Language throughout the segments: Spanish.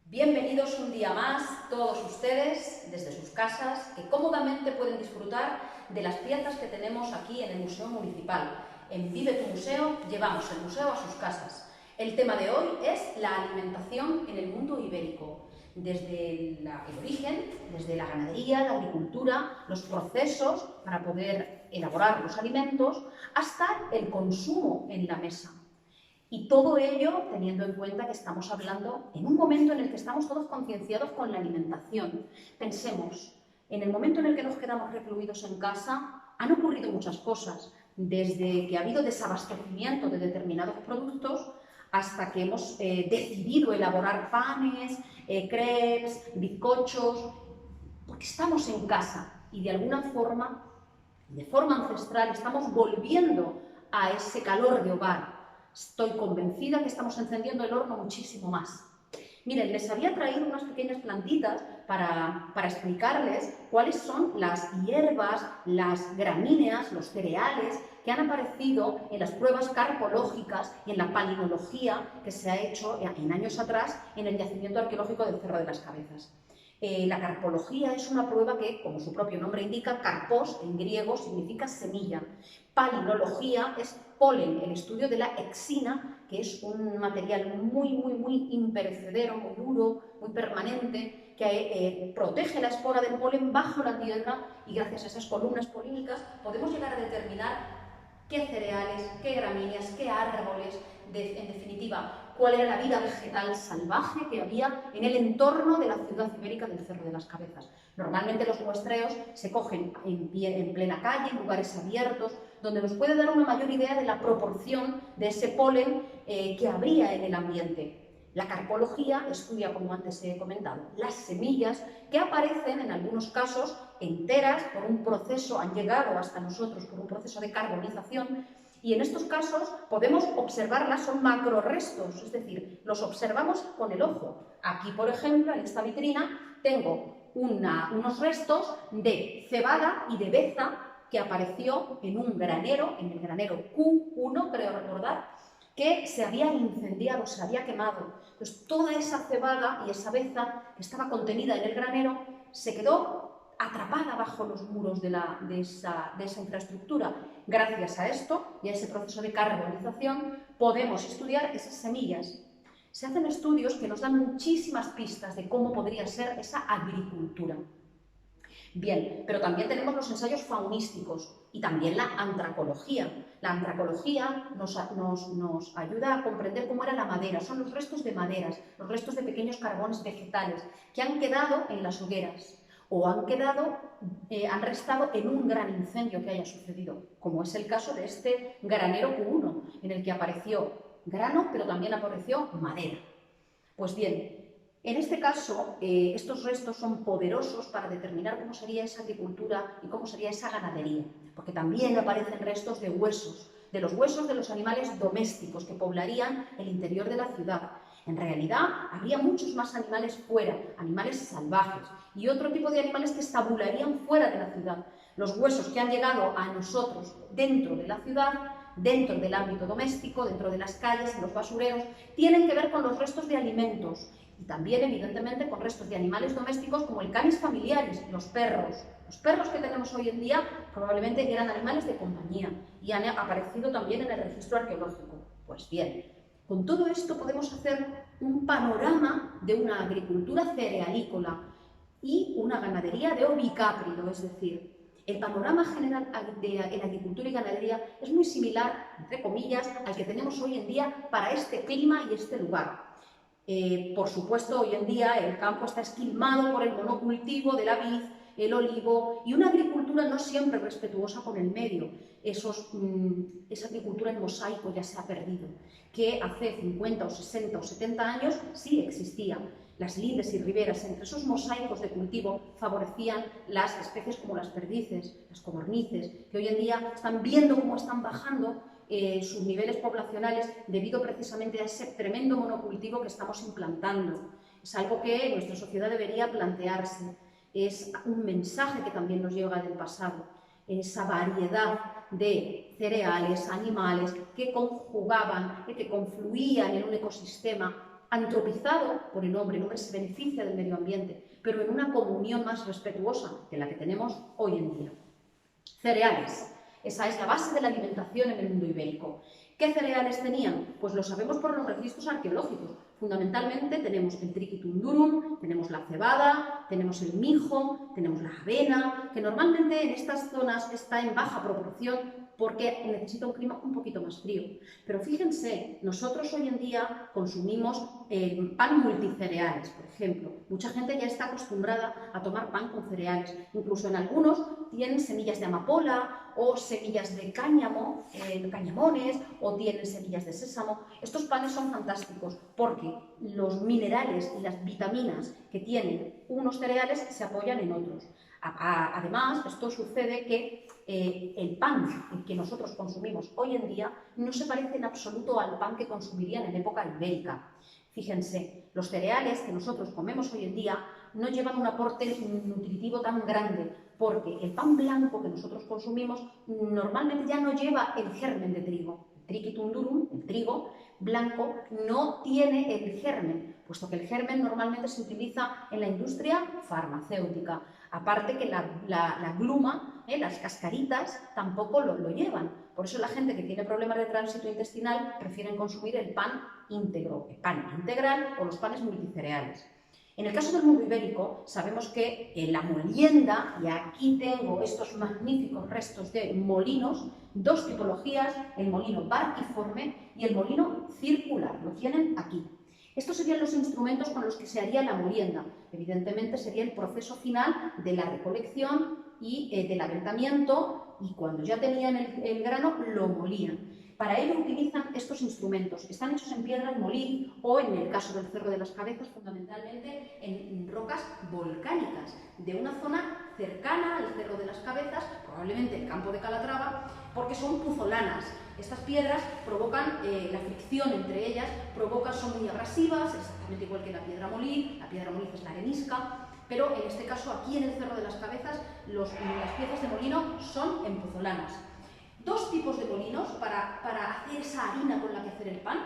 Bienvenidos un día más todos ustedes desde sus casas que cómodamente pueden disfrutar de las piezas que tenemos aquí en el Museo Municipal. En Vive tu Museo llevamos el museo a sus casas. El tema de hoy es la alimentación en el mundo ibérico, desde el origen, desde la ganadería, la agricultura, los procesos para poder elaborar los alimentos, hasta el consumo en la mesa. Y todo ello teniendo en cuenta que estamos hablando en un momento en el que estamos todos concienciados con la alimentación. Pensemos, en el momento en el que nos quedamos recluidos en casa, han ocurrido muchas cosas, desde que ha habido desabastecimiento de determinados productos hasta que hemos decidido elaborar panes, crepes, bizcochos, porque estamos en casa y de alguna forma, de forma ancestral, estamos volviendo a ese calor de hogar. Estoy convencida que estamos encendiendo el horno muchísimo más. Miren, les había traído unas pequeñas plantitas para explicarles cuáles son las hierbas, las gramíneas, los cereales que han aparecido en las pruebas carpológicas y en la palinología que se ha hecho en años atrás en el yacimiento arqueológico del Cerro de las Cabezas. La carpología es una prueba que, como su propio nombre indica, karpos en griego significa semilla. Palinología es polen, el estudio de la exina, que es un material muy imperecedero, muy duro, muy permanente, que protege la espora del polen bajo la tierra y gracias a esas columnas polínicas podemos llegar a determinar qué cereales, qué gramíneas, qué árboles, en definitiva, cuál era la vida vegetal salvaje que había en el entorno de la ciudad ibérica del Cerro de las Cabezas. Normalmente los muestreos se cogen en plena calle, en lugares abiertos, donde nos puede dar una mayor idea de la proporción de ese polen que habría en el ambiente. La carpología estudia, como antes he comentado, las semillas que aparecen en algunos casos enteras por un proceso, han llegado hasta nosotros por un proceso de carbonización, y en estos casos podemos observarlas, son macrorestos, es decir, los observamos con el ojo. Aquí, por ejemplo, en esta vitrina tengo unos restos de cebada y de beza que apareció en un granero, en el granero Q1, creo recordar, que se había incendiado, se había quemado. Entonces, toda esa cebada y esa beza que estaba contenida en el granero se quedó atrapada bajo los muros de esa infraestructura. Gracias a esto y a ese proceso de carbonización podemos estudiar esas semillas. Se hacen estudios que nos dan muchísimas pistas de cómo podría ser esa agricultura. Bien, pero también tenemos los ensayos faunísticos y también la antracología. La antracología nos ayuda a comprender cómo era la madera. Son los restos de maderas, los restos de pequeños carbones vegetales que han quedado en las hogueras o han restado en un gran incendio que haya sucedido, como es el caso de este granero Q1, en el que apareció grano, pero también apareció madera. Pues bien, en este caso, estos restos son poderosos para determinar cómo sería esa agricultura y cómo sería esa ganadería, porque también aparecen restos de huesos, de los huesos de los animales domésticos que poblarían el interior de la ciudad. En realidad, había muchos más animales fuera, animales salvajes, y otro tipo de animales que estabularían fuera de la ciudad. Los huesos que han llegado a nosotros dentro de la ciudad, dentro del ámbito doméstico, dentro de las calles, en los basureros, tienen que ver con los restos de alimentos y también, evidentemente, con restos de animales domésticos como el canis familiaris, los perros. Los perros que tenemos hoy en día probablemente eran animales de compañía y han aparecido también en el registro arqueológico. Pues bien, con todo esto podemos hacer un panorama de una agricultura cerealícola y una ganadería de ovicáprido, es decir, el panorama general en agricultura y ganadería es muy similar, entre comillas, al que tenemos hoy en día para este clima y este lugar. Por supuesto, hoy en día el campo está esquilmado por el monocultivo de la vid, el olivo y una agricultura no siempre respetuosa con el medio. Esa agricultura en mosaico ya se ha perdido, que hace 50 o 60 o 70 años sí existía. Las lindes y riberas, entre esos mosaicos de cultivo, favorecían las especies como las perdices, las codornices, que hoy en día están viendo cómo están bajando sus niveles poblacionales debido precisamente a ese tremendo monocultivo que estamos implantando. Es algo que nuestra sociedad debería plantearse. Es un mensaje que también nos llega del pasado. Esa variedad de cereales, animales que conjugaban, que confluían en un ecosistema antropizado por el hombre se beneficia del medio ambiente, pero en una comunión más respetuosa que la que tenemos hoy en día. Cereales. Esa es la base de la alimentación en el mundo ibérico. ¿Qué cereales tenían? Pues lo sabemos por los registros arqueológicos. Fundamentalmente tenemos el triquitum durum, tenemos la cebada, tenemos el mijo, tenemos la avena, que normalmente en estas zonas está en baja proporción porque necesita un clima un poquito más frío. Pero fíjense, nosotros hoy en día consumimos pan multicereales, por ejemplo. Mucha gente ya está acostumbrada a tomar pan con cereales. Incluso en algunos tienen semillas de amapola o semillas de cáñamo, cañamones, o tienen semillas de sésamo. Estos panes son fantásticos porque los minerales y las vitaminas que tienen unos cereales se apoyan en otros. Además, esto sucede que el pan que nosotros consumimos hoy en día no se parece en absoluto al pan que consumirían en época ibérica. Fíjense, los cereales que nosotros comemos hoy en día no llevan un aporte nutritivo tan grande, porque el pan blanco que nosotros consumimos normalmente ya no lleva el germen de trigo. El triquitum durum, el trigo blanco, no tiene el germen, puesto que el germen normalmente se utiliza en la industria farmacéutica. Aparte que la gluma, las cascaritas, tampoco lo llevan. Por eso la gente que tiene problemas de tránsito intestinal prefieren consumir el pan íntegro, el pan integral o los panes multicereales. En el caso del mundo ibérico, sabemos que la molienda, y aquí tengo estos magníficos restos de molinos, dos tipologías, el molino barquiforme y el molino circular, lo tienen aquí. Estos serían los instrumentos con los que se haría la molienda. Evidentemente sería el proceso final de la recolección y del aventamiento, y cuando ya tenían el grano lo molían. Para ello utilizan estos instrumentos. Están hechos en piedra molí o, en el caso del Cerro de las Cabezas, fundamentalmente en rocas volcánicas de una zona cercana al Cerro de las Cabezas, probablemente el campo de Calatrava, porque son puzolanas. Estas piedras provocan la fricción entre ellas, son muy abrasivas, exactamente igual que la piedra molí es la arenisca, pero en este caso aquí en el Cerro de las Cabezas las piezas de molino son en puzolanas. Dos tipos de molinos para hacer esa harina con la que hacer el pan.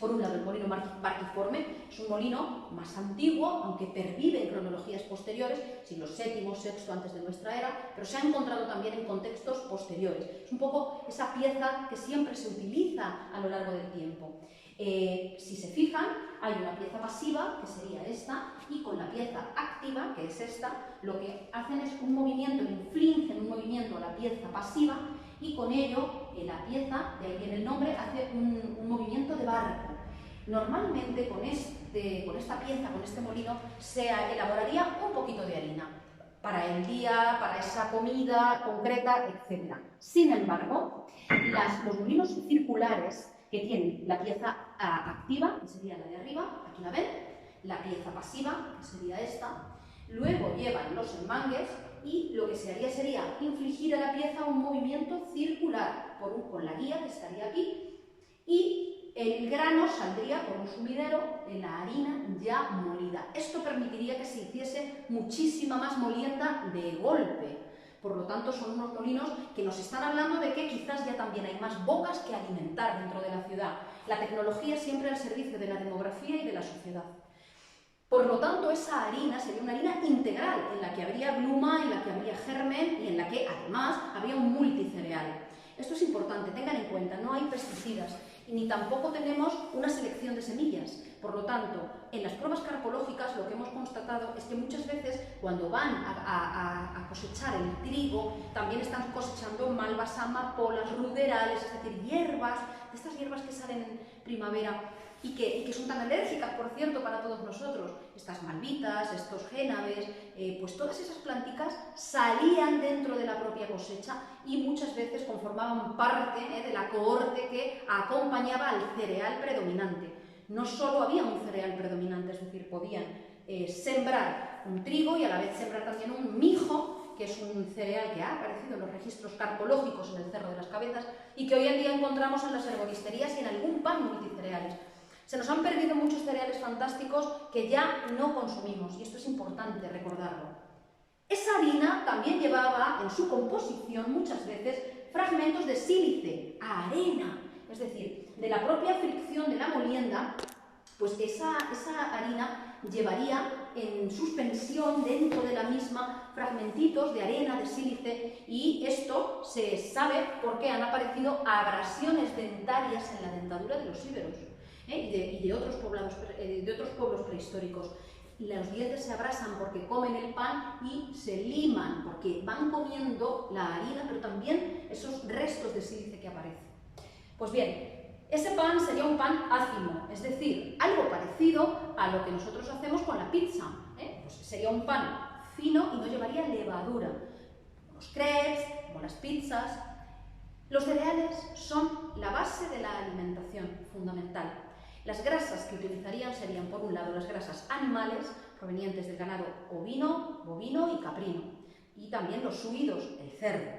Por un lado, el molino barquiforme es un molino más antiguo, aunque pervive en cronologías posteriores, siglos VII, VI antes de nuestra era, pero se ha encontrado también en contextos posteriores. Es un poco esa pieza que siempre se utiliza a lo largo del tiempo. Si se fijan, hay una pieza pasiva, que sería esta, y con la pieza activa, que es esta, lo que hacen es un movimiento, infligen un movimiento a la pieza pasiva, y con ello la pieza, de ahí viene el nombre, hace un movimiento de barco. Normalmente con esta pieza, con este molino, se elaboraría un poquito de harina para el día, para esa comida concreta, etc. Sin embargo, los molinos circulares, que tienen la pieza activa, que sería la de arriba, aquí la ven, la pieza pasiva, que sería esta, luego llevan los enmangues, y lo que se haría sería infligir a la pieza un movimiento circular con la guía, que estaría aquí, y el grano saldría por un sumidero de la harina ya molida. Esto permitiría que se hiciese muchísima más molienda de golpe. Por lo tanto, son unos molinos que nos están hablando de que quizás ya también hay más bocas que alimentar dentro de la ciudad. La tecnología siempre al servicio de la demografía y de la sociedad. Por lo tanto, esa harina sería una harina integral, en la que habría gluma, en la que habría germen y en la que, además, habría un multicereal. Esto es importante, tengan en cuenta, no hay pesticidas y ni tampoco tenemos una selección de semillas. Por lo tanto, en las pruebas carpológicas lo que hemos constatado es que muchas veces cuando van a cosechar el trigo, también están cosechando malvas, amapolas, ruderales, es decir, hierbas, de estas hierbas que salen en primavera y que son tan alérgicas, por cierto, para todos nosotros. Estas malvitas, estos génaves, pues todas esas planticas salían dentro de la propia cosecha y muchas veces conformaban parte de la cohorte que acompañaba al cereal predominante. No solo había un cereal predominante, es decir, podían sembrar un trigo y a la vez sembrar también un mijo, que es un cereal que ha aparecido en los registros carpológicos en el Cerro de las Cabezas y que hoy en día encontramos en las herboristerías y en algún pan multicereales. Se nos han perdido muchos cereales fantásticos que ya no consumimos, y esto es importante recordarlo. Esa harina también llevaba en su composición muchas veces fragmentos de sílice, arena, es decir, de la propia fricción de la molienda pues esa harina llevaría en suspensión dentro de la misma fragmentitos de arena, de sílice, y esto se sabe porque han aparecido abrasiones dentarias en la dentadura de los íberos y de otros pueblos prehistóricos. Los dientes se abrasan porque comen el pan y se liman porque van comiendo la harina, pero también esos restos de sílice que aparecen. Pues bien, ese pan sería un pan ácimo, es decir, algo parecido a lo que nosotros hacemos con la pizza. Pues sería un pan fino y no llevaría levadura, como los crepes, como las pizzas. Los cereales son la base de la alimentación fundamental. Las grasas que utilizarían serían, por un lado, las grasas animales provenientes del ganado ovino, bovino y caprino, y también los suidos, el cerdo,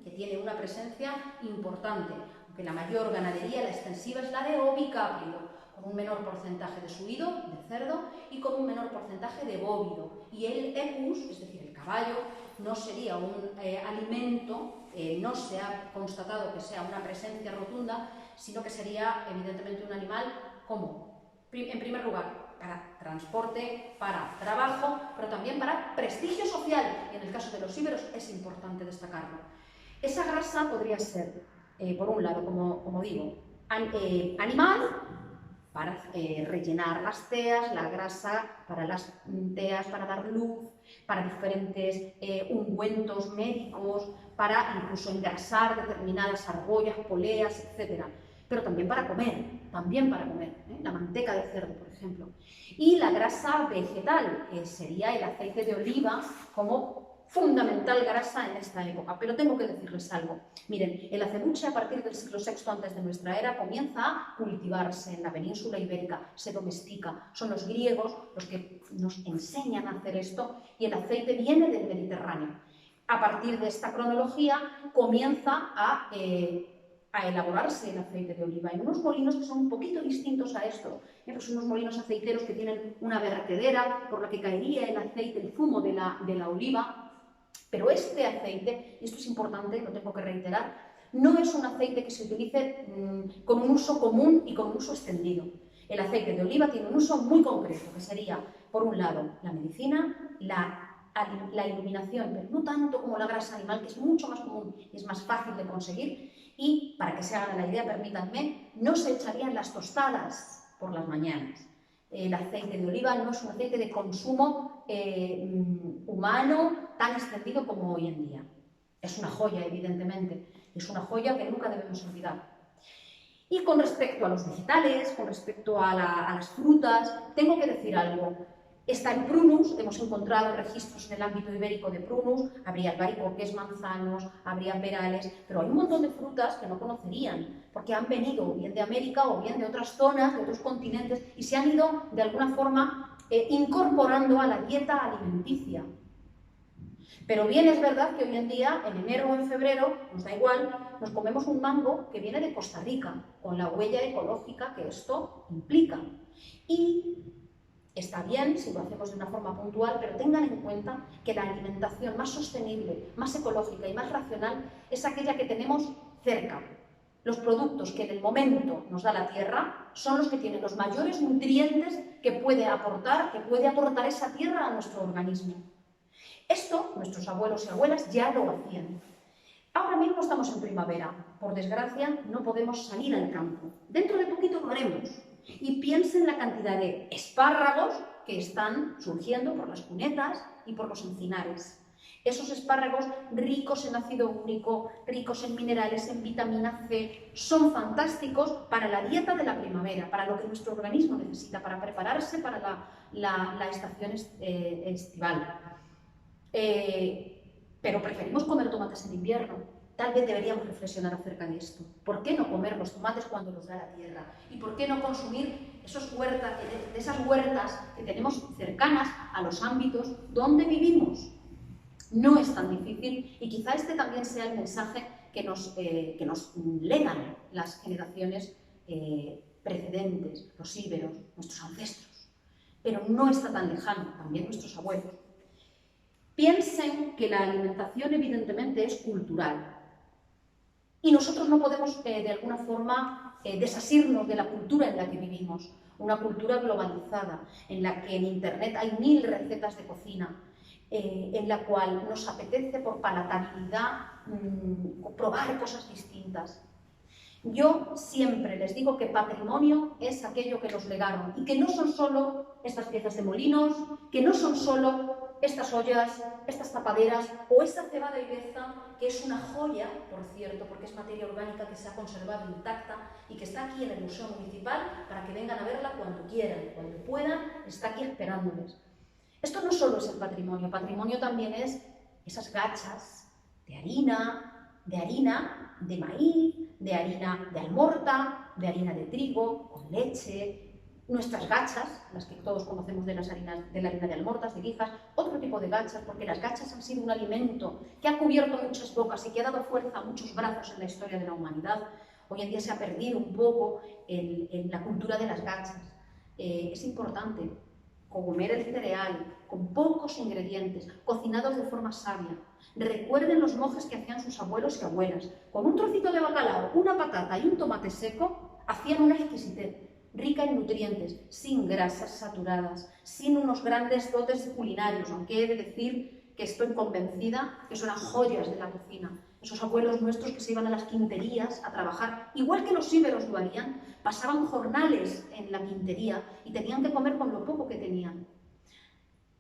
que tiene una presencia importante, aunque la mayor ganadería, la extensiva, es la de ovicáprido, con un menor porcentaje de suido, de cerdo, y con un menor porcentaje de bóvido. Y el equus, es decir, el caballo, no sería un alimento, no se ha constatado que sea una presencia rotunda, sino que sería evidentemente un animal como, en primer lugar, para transporte, para trabajo, pero también para prestigio social, y en el caso de los íberos es importante destacarlo. Esa grasa podría ser, por un lado, como digo, animal, para rellenar las teas, la grasa para las teas, para dar luz, para diferentes ungüentos médicos, para incluso engrasar determinadas argollas, poleas, etc. Pero también para comer, la manteca de cerdo, por ejemplo. Y la grasa vegetal, que sería el aceite de oliva como fundamental grasa en esta época. Pero tengo que decirles algo. Miren, el acebuche a partir del siglo VI antes de nuestra era comienza a cultivarse en la península ibérica, se domestica. Son los griegos los que nos enseñan a hacer esto y el aceite viene del Mediterráneo. A partir de esta cronología comienza a elaborarse el aceite de oliva en unos molinos que son un poquito distintos a estos. Pues unos molinos aceiteros que tienen una vertedera por la que caería el aceite, el zumo de la oliva. Pero este aceite, y esto es importante, lo tengo que reiterar, no es un aceite que se utilice con un uso común y con un uso extendido. El aceite de oliva tiene un uso muy concreto, que sería, por un lado, la medicina, la iluminación, pero no tanto como la grasa animal, que es mucho más común y es más fácil de conseguir. Y, para que se hagan la idea, permítanme, no se echarían las tostadas por las mañanas. El aceite de oliva no es un aceite de consumo humano tan extendido como hoy en día. Es una joya, evidentemente, es una joya que nunca debemos olvidar. Y con respecto a los vegetales, con respecto a las frutas, tengo que decir algo. Está el prunus, hemos encontrado registros en el ámbito ibérico de prunus, habría albaricoques, manzanos, habría perales, pero hay un montón de frutas que no conocerían, porque han venido bien de América o bien de otras zonas, de otros continentes, y se han ido de alguna forma incorporando a la dieta alimenticia. Pero bien es verdad que hoy en día, en enero o en febrero, nos da igual, nos comemos un mango que viene de Costa Rica, con la huella ecológica que esto implica. Y está bien si lo hacemos de una forma puntual, pero tengan en cuenta que la alimentación más sostenible, más ecológica y más racional es aquella que tenemos cerca. Los productos que en el momento nos da la tierra son los que tienen los mayores nutrientes que puede aportar esa tierra a nuestro organismo. Esto nuestros abuelos y abuelas ya lo hacían. Ahora mismo estamos en primavera. Por desgracia, no podemos salir al campo. Dentro de poquito lo haremos. Y piensen en la cantidad de espárragos que están surgiendo por las cunetas y por los encinares. Esos espárragos ricos en ácido úrico, ricos en minerales, en vitamina C, son fantásticos para la dieta de la primavera, para lo que nuestro organismo necesita, para prepararse para la estación estival. Pero preferimos comer tomates en invierno. Tal vez deberíamos reflexionar acerca de esto. ¿Por qué no comer los tomates cuando los da la tierra? ¿Y por qué no consumir esas huertas que tenemos cercanas a los ámbitos donde vivimos? No es tan difícil y quizá este también sea el mensaje que nos legan las generaciones precedentes, los íberos, nuestros ancestros. Pero no está tan lejano, también nuestros abuelos. Piensen que la alimentación evidentemente es cultural. Y nosotros no podemos, de alguna forma, desasirnos de la cultura en la que vivimos. una cultura globalizada, en la que en Internet hay 1000 recetas de cocina, en la cual nos apetece por palatabilidad probar cosas distintas. Yo siempre les digo que patrimonio es aquello que nos legaron y que no son solo estas piezas de molinos, que no son solo estas ollas, estas tapaderas o esa cebada ibeza, que es una joya, por cierto, porque es materia orgánica que se ha conservado intacta y que está aquí en el Museo Municipal para que vengan a verla cuando quieran, cuando puedan, está aquí esperándoles. Esto no solo es el patrimonio también es esas gachas de harina, de maíz, de harina de almorta, de harina de trigo, con leche, nuestras gachas, las que todos conocemos de la harina de almortas, de guijas, otro tipo de gachas, porque las gachas han sido un alimento que ha cubierto muchas bocas y que ha dado fuerza a muchos brazos en la historia de la humanidad. Hoy en día se ha perdido un poco en la cultura de las gachas. Es importante comer el cereal con pocos ingredientes, cocinados de forma sabia. Recuerden los monjes que hacían sus abuelos y abuelas. Con un trocito de bacalao, una patata y un tomate seco, hacían una exquisitez, rica en nutrientes, sin grasas saturadas, sin unos grandes dotes culinarios, aunque he de decir que estoy convencida que son joyas de la cocina. Esos abuelos nuestros que se iban a las quinterías a trabajar, igual que los íberos lo harían, pasaban jornales en la quintería y tenían que comer con lo poco que tenían.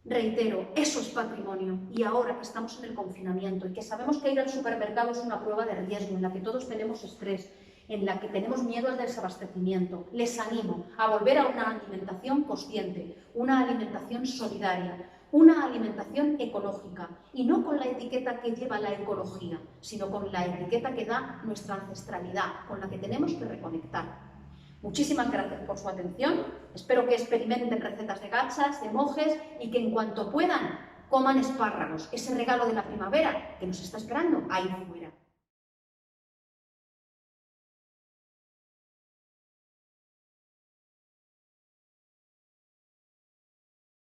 Reitero, eso es patrimonio, y ahora que estamos en el confinamiento y que sabemos que ir al supermercado es una prueba de riesgo, en la que todos tenemos estrés, en la que tenemos miedo al desabastecimiento, les animo a volver a una alimentación consciente, una alimentación solidaria, una alimentación ecológica, y no con la etiqueta que lleva la ecología, sino con la etiqueta que da nuestra ancestralidad, con la que tenemos que reconectar. Muchísimas gracias por su atención, espero que experimenten recetas de gachas, de monjes y que en cuanto puedan coman espárragos, ese regalo de la primavera que nos está esperando ahí fuera.